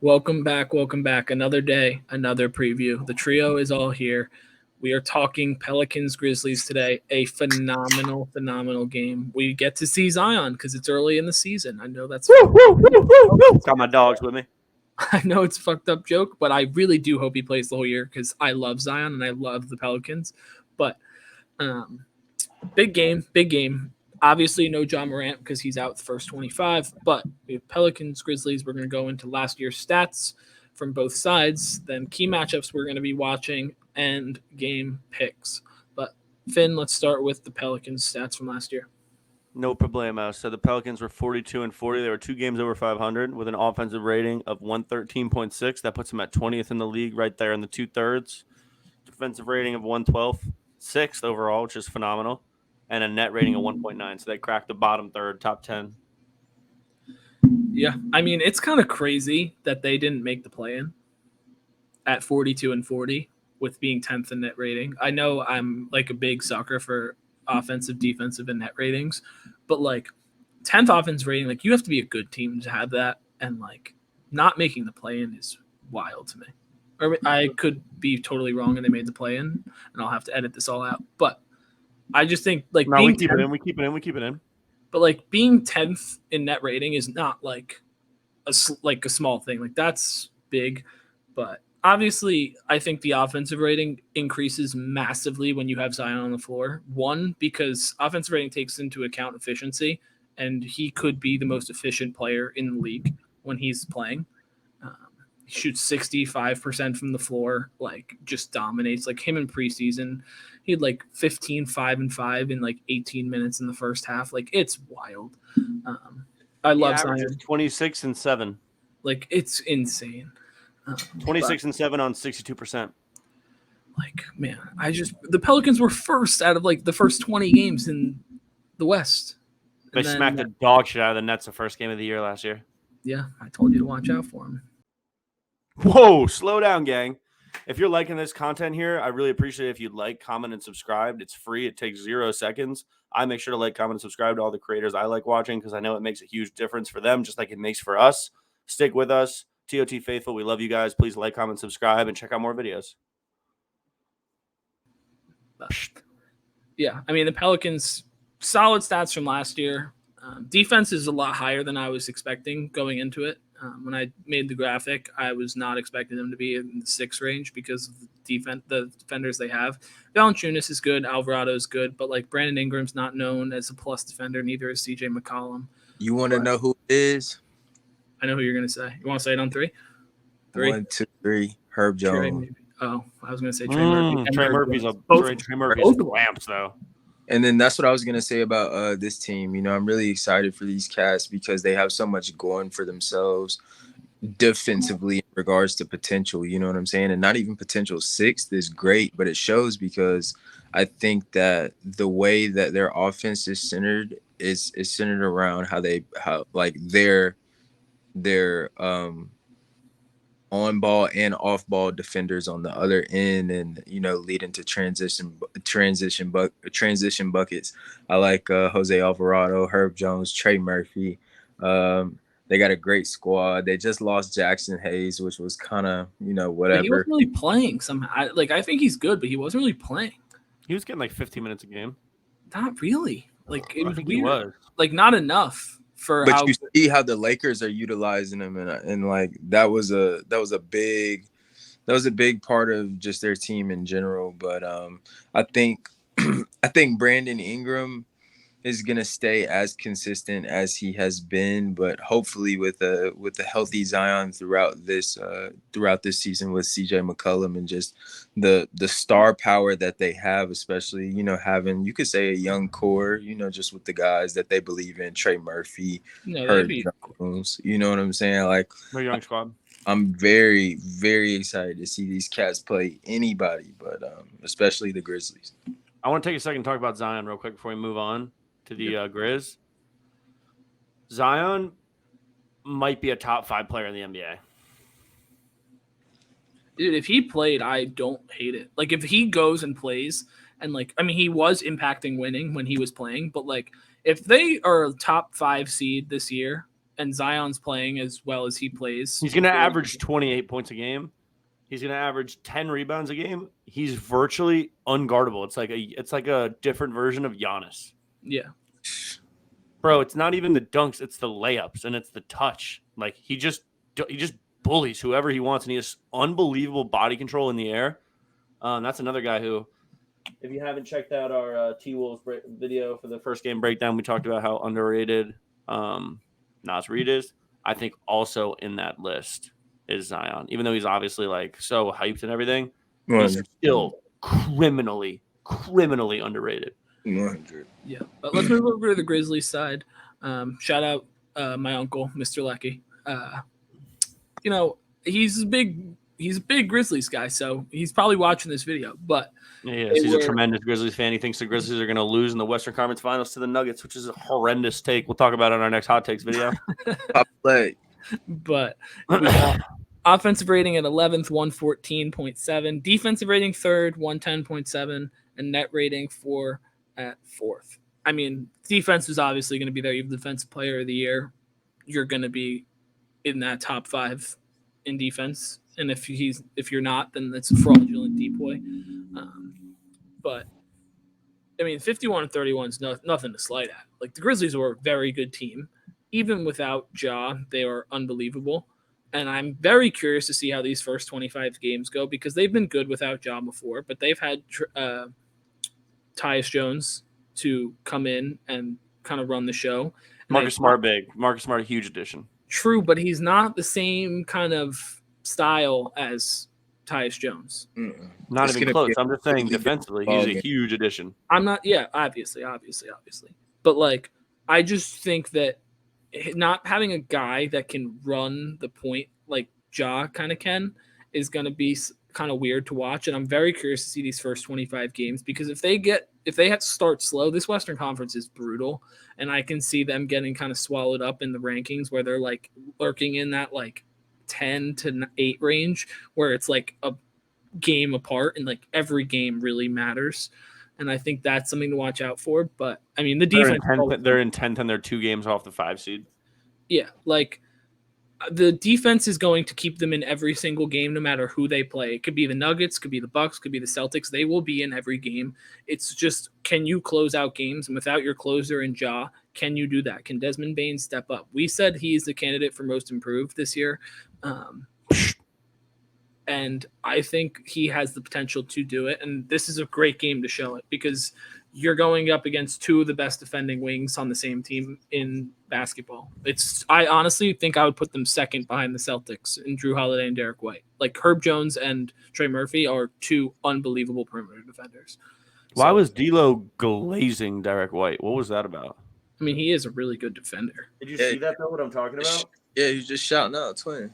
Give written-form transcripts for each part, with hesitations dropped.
Welcome back. Welcome back. Another day, another preview. The trio is all here. We are talking Pelicans Grizzlies today. A phenomenal, phenomenal game. We get to see Zion because it's early in the season. I know that's Got my dogs with me. I know it's a fucked up joke, but I really do hope he plays the whole year because I love Zion and I love the Pelicans. But um, big game, big game. Obviously, no John Morant because he's out the first 25. But we have Pelicans, Grizzlies. We're going to go into last year's stats from both sides. Then key matchups we're going to be watching and game picks. But Finn, let's start with the Pelicans stats from last year. No problemo. So the Pelicans were 42-40. They were 2 games over 500 with an offensive rating of 113.6. That puts them at 20th in the league, right there in the 2/3. Defensive rating of 112, 6th overall, which is phenomenal, and a net rating of 1.9. So they cracked the bottom third, top 10. Yeah, I mean it's kind of crazy that they didn't make the play-in at 42-40 with being 10th in net rating. I know I'm like a big sucker for offensive, defensive, and net ratings, but like 10th offense rating, like you have to be a good team to have that, and like not making the play-in is wild to me. Or I could be totally wrong and they made the play-in, and I'll have to edit this all out. But I just think like No, being we keep 10th, it in. We keep it in. but like being 10th in net rating is not like a small thing. Like that's big, but obviously I think the offensive rating increases massively when you have Zion on the floor. One, because offensive rating takes into account efficiency, and he could be the most efficient player in the league when he's playing. Um, he shoots 65% from the floor, like just dominates. Like him in preseason, he had like 15, 5 and 5 in like 18 minutes in the first half. Like it's wild. I love Zion. 26 and 7. Like it's insane. 26 and 7 on 62%. Like man, the Pelicans were first out of like the first 20 games in the West. They smacked the dog shit out of the Nets the first game of the year last year. Yeah, I told you to watch out for him. Whoa, slow down, gang. If you're liking this content here, I really appreciate it if you'd like, comment, and subscribe. It's free. It takes 0 seconds. I make sure to like, comment, and subscribe to all the creators I like watching because I know it makes a huge difference for them, just like it makes for us. Stick with us. TOT Faithful, we love you guys. Please like, comment, subscribe, and check out more videos. Yeah, I mean, the Pelicans, solid stats from last year. Defense is a lot higher than I was expecting going into it. When I made the graphic, I was not expecting them to be in the 6 range because of the defenders they have. Valanciunas is good, Alvarado is good, but like Brandon Ingram's not known as a plus defender, neither is CJ McCollum. You want to know who it is? I know who you're going to say. You want to say it on 3? 3? 1, 2, 3. Herb Jones. Oh, I was going to say Trey Murphy. Trey Murphy's lamps, though. And then that's what I was going to say about this team. You know, I'm really excited for these cats because they have so much going for themselves defensively in regards to potential. You know what I'm saying? And not even potential 6th is great, but it shows because I think that the way that their offense is centered is centered around how their on-ball and off-ball defenders on the other end, and you know, leading to transition buckets. I like Jose Alvarado, Herb Jones, Trey Murphy. They got a great squad. They just lost Jackson Hayes, which was kind of, you know, whatever. But he wasn't really playing somehow. I think he's good, but he wasn't really playing. He was getting like 15 minutes a game. Not really. Like it was weird. He was. Like not enough. But you see how the Lakers are utilizing him, and like that was a big part of just their team in general. But I think Brandon Ingram is gonna stay as consistent as he has been, but hopefully with a healthy Zion throughout this season with CJ McCollum and just the star power that they have, especially, you know, having, you could say, a young core, you know, just with the guys that they believe in, Trey Murphy, Herb Jones, you know what I'm saying? Like, their young squad. I'm very, very excited to see these cats play anybody, but especially the Grizzlies. I want to take a second and talk about Zion real quick before we move on to the Grizz. Zion might be a top 5 player in the NBA. Dude, if he played, I don't hate it. Like, if he goes and plays, and, like, I mean, he was impacting winning when he was playing, but, like, if they are a top 5 seed this year and Zion's playing as well as he plays. He's going to average 28 points a game. He's going to average 10 rebounds a game. He's virtually unguardable. It's like a different version of Giannis. Yeah. Bro, it's not even the dunks, it's the layups and it's the touch. Like he just bullies whoever he wants, and he has unbelievable body control in the air. That's another guy who, if you haven't checked out our T-Wolves video for the first game breakdown, we talked about how underrated Nas Reed is. I think also in that list is Zion. Even though he's obviously like so hyped and everything, he's still criminally underrated. 100. Yeah. But let's move over to the Grizzlies side. Shout out my uncle, Mr. Lecky. He's a big Grizzlies guy, so he's probably watching this video. But he's a tremendous Grizzlies fan. He thinks the Grizzlies are going to lose in the Western Conference Finals to the Nuggets, which is a horrendous take. We'll talk about it in our next hot takes video. Top play. But we got offensive rating at 11th, 114.7. Defensive rating 3rd, 110.7. And net rating 4 at 4th. I mean, defense is obviously going to be there. You have defensive player of the year. You're going to be in that top 5 in defense. And if you're not, then that's a fraudulent decoy. But I mean, 51-31 is nothing to slight at. Like the Grizzlies were a very good team. Even without Ja, they are unbelievable. And I'm very curious to see how these first 25 games go because they've been good without Ja before, but they've had Tyus Jones to come in and kind of run the show. Marcus Smart, huge addition. True, but he's not the same kind of style as Tyus Jones. Not even close. I'm just saying defensively, he's a huge addition. Obviously. But like, I just think that not having a guy that can run the point like Ja kind of can is going to be kind of weird to watch. And I'm very curious to see these first 25 games because if they have to start slow, this Western Conference is brutal. And I can see them getting kind of swallowed up in the rankings where they're like lurking in that like 10 to 8 range where it's like a game apart and like every game really matters. And I think that's something to watch out for. But I mean, the defense, they're in 10th and they're 2 games off the 5 seed. Yeah. Like the defense is going to keep them in every single game, no matter who they play. It could be the Nuggets, could be the Bucks, could be the Celtics. They will be in every game. It's just, can you close out games? And without your closer in Ja, can you do that? Can Desmond Bane step up? We said he's the candidate for most improved this year. And I think he has the potential to do it. And this is a great game to show it because you're going up against 2 of the best defending wings on the same team in basketball. I honestly think I would put them second behind the Celtics in Drew Holiday and Derek White. Like Herb Jones and Trey Murphy are 2 unbelievable perimeter defenders. Why was D'Lo glazing Derek White? What was that about? I mean, he is a really good defender. Did you see that though? What I'm talking about? Yeah, he's just shouting out Twin.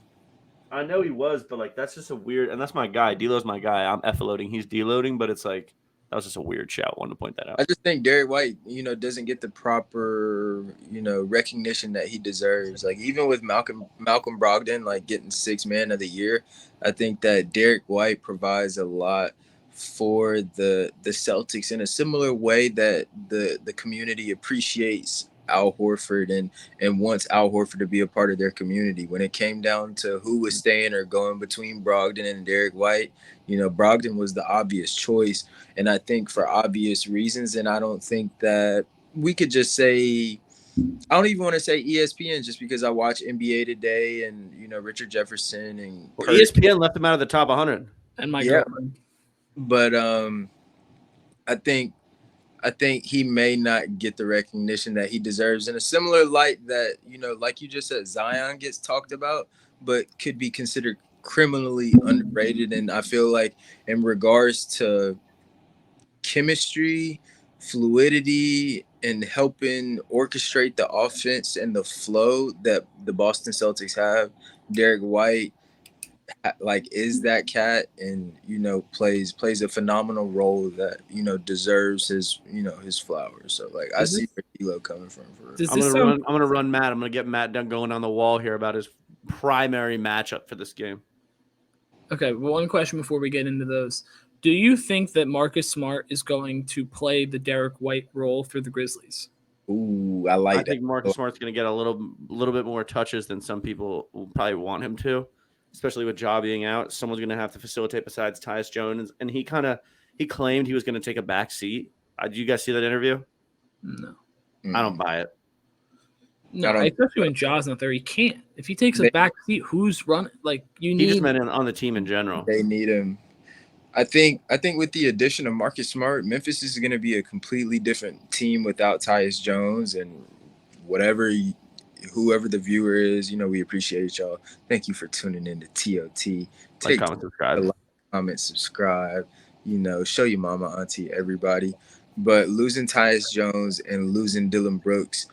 I know he was, but like that's just a weird, and that's my guy. D'Lo's my guy. I'm F-loading. He's deloading, but it's like that was just a weird shout. Wanted to point that out. I just think Derek White, doesn't get the proper, recognition that he deserves. Like even with Malcolm Brogdon, like getting 6th man of the year, I think that Derek White provides a lot for the Celtics in a similar way that the community appreciates Al Horford and wants Al Horford to be a part of their community. When it came down to who was staying or going between Brogdon and Derek White, Brogdon was the obvious choice. And I think for obvious reasons, and I don't think that we could just say, I don't even want to say ESPN just because I watch NBA Today and, Richard Jefferson and ESPN left him out of the top 100. And my girlfriend. But I think he may not get the recognition that he deserves in a similar light that, like you just said, Zion gets talked about, but could be considered criminally underrated. And I feel like in regards to chemistry, fluidity, and helping orchestrate the offense and the flow that the Boston Celtics have, Derek White is that cat and plays a phenomenal role that deserves his his flowers. So I see where D'Lo coming from. I'm gonna run Matt. I'm gonna get Matt done going on the wall here about his primary matchup for this game. Okay, well, one question before we get into those. Do you think that Marcus Smart is going to play the Derek White role for the Grizzlies? Ooh, I like I that. think Marcus Smart's going to get a little bit more touches than some people will probably want him to, especially with Ja being out. Someone's going to have to facilitate besides Tyus Jones, and he claimed he was going to take a back seat. Did you guys see that interview? No. I don't buy it. No, especially when Ja's not there, he can't. If he takes a They- back seat, who's running? Like you He just need. meant on the team in general. They need him. I think with the addition of Marcus Smart, Memphis is going to be a completely different team without Tyus Jones and whoever the viewer is. You know, we appreciate y'all. Thank you for tuning in to TOT. Like, comment, subscribe. Comment, subscribe. You know, show your mama, auntie, everybody. But losing Tyus Jones and losing Dylan Brooks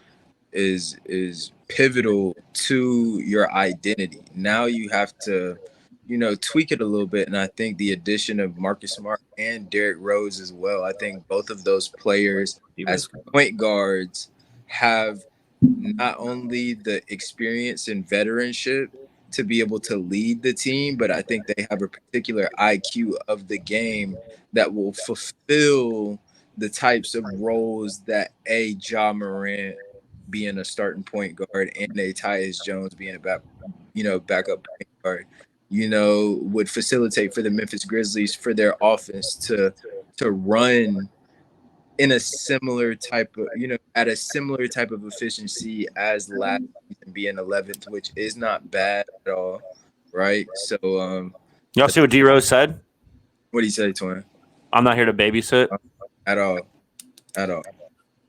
is pivotal to your identity. Now you have to, you know, tweak it a little bit. And I think the addition of Marcus Smart and Derrick Rose as well, I think both of those players as point guards have not only the experience and veteranship to be able to lead the team, but I think they have a particular IQ of the game that will fulfill the types of roles that a Ja Morant being a starting point guard and a Tyus Jones being a backup point guard, you know, would facilitate for the Memphis Grizzlies for their offense to run in a similar type of, you know, at a similar type of efficiency as last season being 11th, which is not bad at all, right? So, Y'all see what D Rose said? what do you say, Twin? I'm not here to babysit. At all.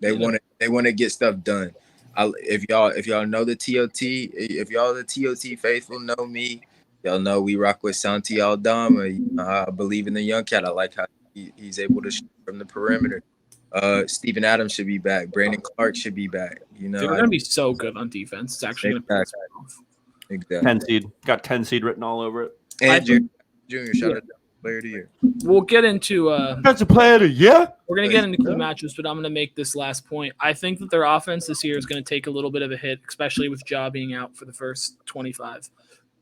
They want to get stuff done. If y'all know the TOT, if y'all the TOT faithful know me, y'all know we rock with Santi Aldama. I believe in the young cat. I like how he's able to shoot from the perimeter. Steven Adams should be back. Brandon Clark should be back. You know, they're going to be so good on defense. It's actually going to be off. Exactly. 10 seed. Got 10 seed written all over it. And Junior, shout out to player of the year. We'll get into That's a player of the year. we're going to get into key matchups, but I'm going to make this last point. I think that their offense this year is going to take a little bit of a hit, especially with Ja being out for the first 25.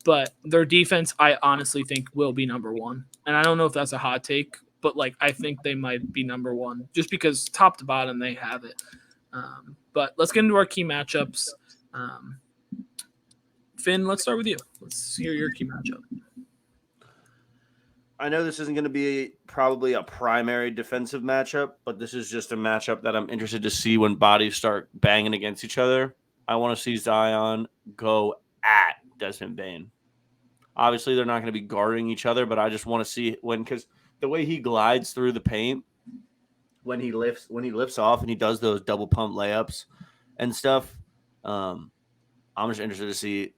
But their defense, I honestly think, will be number one. And I don't know if that's a hot take, but like I think they might be number one just because top to bottom they have it. But let's get into our key matchups. Finn, let's start with you. Let's hear your key matchup. I know this isn't going to be probably a primary defensive matchup, but this is just a matchup that I'm interested to see when bodies start banging against each other. I want to see Zion go at Desmond Bane. Obviously, they're not going to be guarding each other, but I just want to see because the way he glides through the paint, when he lifts off and he does those double pump layups and stuff, I'm just interested to see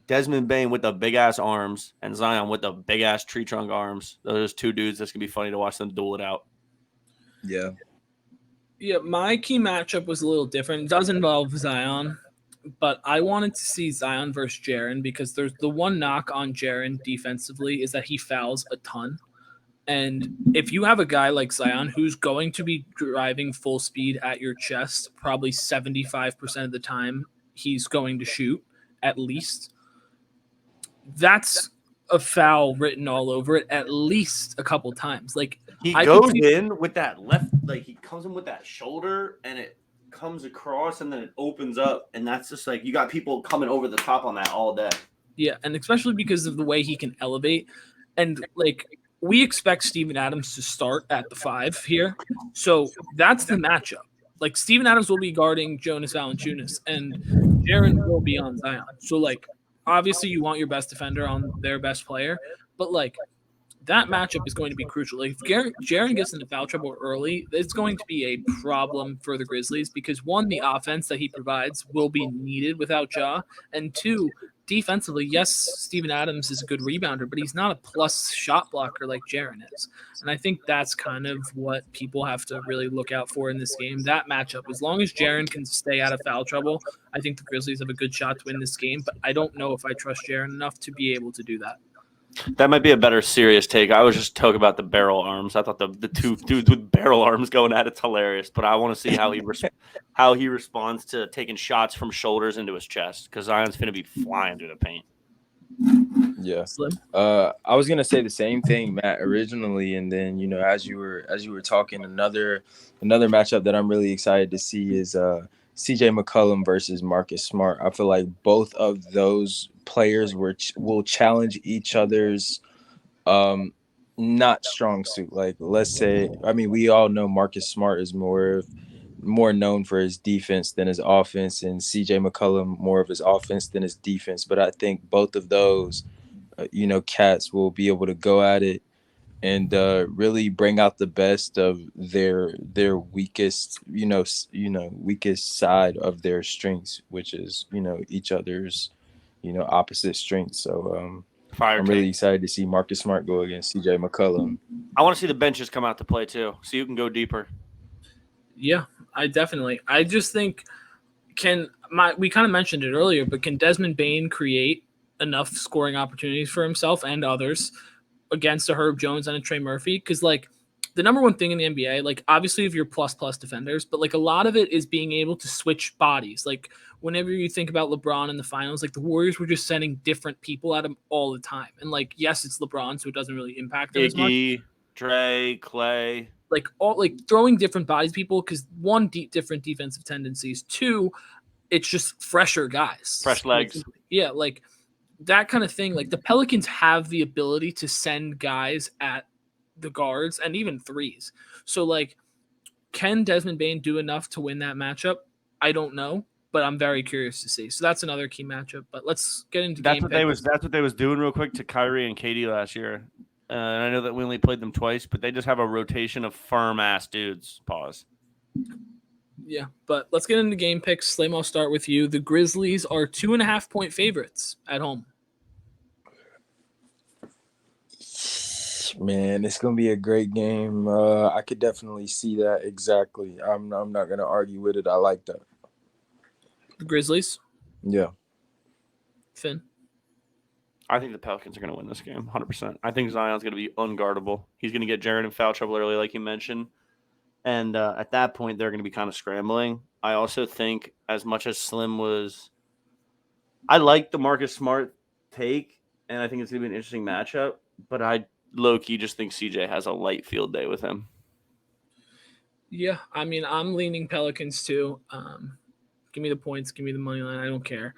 Desmond Bane with the big ass arms and Zion with the big ass tree trunk arms. Those two dudes. That's gonna be funny to watch them duel it out. Yeah. Yeah, my key matchup was a little different. It does involve Zion, but I wanted to see Zion versus Jaren because there's the one knock on Jaren defensively is that he fouls a ton. And if you have a guy like Zion who's going to be driving full speed at your chest, probably 75% of the time he's going to shoot at least. That's a foul written all over it at least a couple times. Like he goes in with that left, like he comes in with that shoulder and it comes across and then it opens up. And that's just like you got people coming over the top on that all day. Yeah, and especially because of the way he can elevate. And like we expect Steven Adams to start at the 5 here. So that's the matchup. Like Steven Adams will be guarding Jonas Valanciunas and Jaren will be on Zion. So like obviously you want your best defender on their best player, but like that matchup is going to be crucial. Like if Jaren gets into foul trouble early, it's going to be a problem for the Grizzlies because one, the offense that he provides will be needed without Ja, and two, defensively, yes, Steven Adams is a good rebounder, but he's not a plus shot blocker like Jaren is. And I think that's kind of what people have to really look out for in this game. That matchup, as long as Jaren can stay out of foul trouble, I think the Grizzlies have a good shot to win this game, but I don't know if I trust Jaren enough to be able to do that. That might be a better serious take. I was just talking about the barrel arms. I thought the two dudes with barrel arms going at it's hilarious, but I want to see how he responds to taking shots from shoulders into his chest because Zion's going to be flying through the paint. Yeah. Slim. I was gonna say the same thing, Matt, originally, and then as you were talking, another matchup that I'm really excited to see is CJ McCollum versus Marcus Smart. I feel like both of those players will challenge each other's not strong suit. Like, let's say, I mean, we all know Marcus Smart is more known for his defense than his offense, and CJ McCollum more of his offense than his defense. But I think both of those cats will be able to go at it and really bring out the best of their weakest weakest side of their strengths, which is each other's opposite strengths. So Fire I'm take. really excited to see Marcus Smart go against CJ McCollum. I want to see the benches come out to play too, so you can go deeper. Yeah, I just think we kind of mentioned it earlier, but can Desmond Bane create enough scoring opportunities for himself and others against a Herb Jones and a Trey Murphy? Because like the number one thing in the NBA, like obviously if you're plus defenders, but like a lot of it is being able to switch bodies. Like whenever you think about LeBron in the finals, like the Warriors were just sending different people at him all the time. And like, yes, it's LeBron, so it doesn't really impact him as much. Iggy, Dre, Clay. Like throwing different bodies, people, because one, different defensive tendencies. Two, it's just fresher guys. Fresh legs. Yeah, like that kind of thing. Like the Pelicans have the ability to send guys at the guards and even threes. So like, can Desmond Bane do enough to win that matchup? I don't know, but I'm very curious to see. So that's another key matchup. But let's get into That's what they was doing real quick to Kyrie and KD last year. And I know that we only played them twice, but they just have a rotation of firm ass dudes. Pause. Yeah, but let's get into game picks. Slim, I'll start with you. The Grizzlies are 2.5-point favorites at home. Man, it's gonna be a great game. I could definitely see that exactly. I'm not gonna argue with it. I like that. The Grizzlies. Yeah. Finn. I think the Pelicans are going to win this game, 100%. I think Zion's going to be unguardable. He's going to get Jaren in foul trouble early, like you mentioned. And at that point, they're going to be kind of scrambling. I also think, as much as Slim was – I like the Marcus Smart take, and I think it's going to be an interesting matchup. But I low-key just think CJ has a light field day with him. Yeah, I mean, I'm leaning Pelicans too. Give me the points. Give me the money line. I don't care.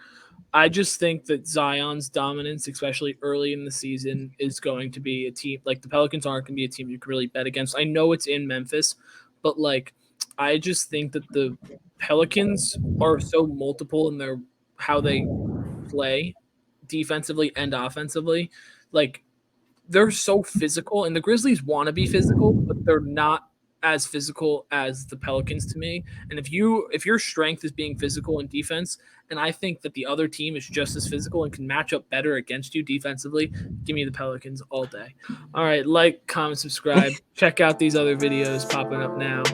I just think that Zion's dominance, especially early in the season, is going to be a team like the Pelicans aren't going to be a team you can really bet against. I know it's in Memphis, but like I just think that the Pelicans are so multiple in how they play defensively and offensively. Like they're so physical, and the Grizzlies want to be physical, but they're not as physical as the Pelicans to me. And if your strength is being physical in defense, and I think that the other team is just as physical and can match up better against you defensively, give me the Pelicans all day. All right, like, comment, subscribe. Check out these other videos popping up now.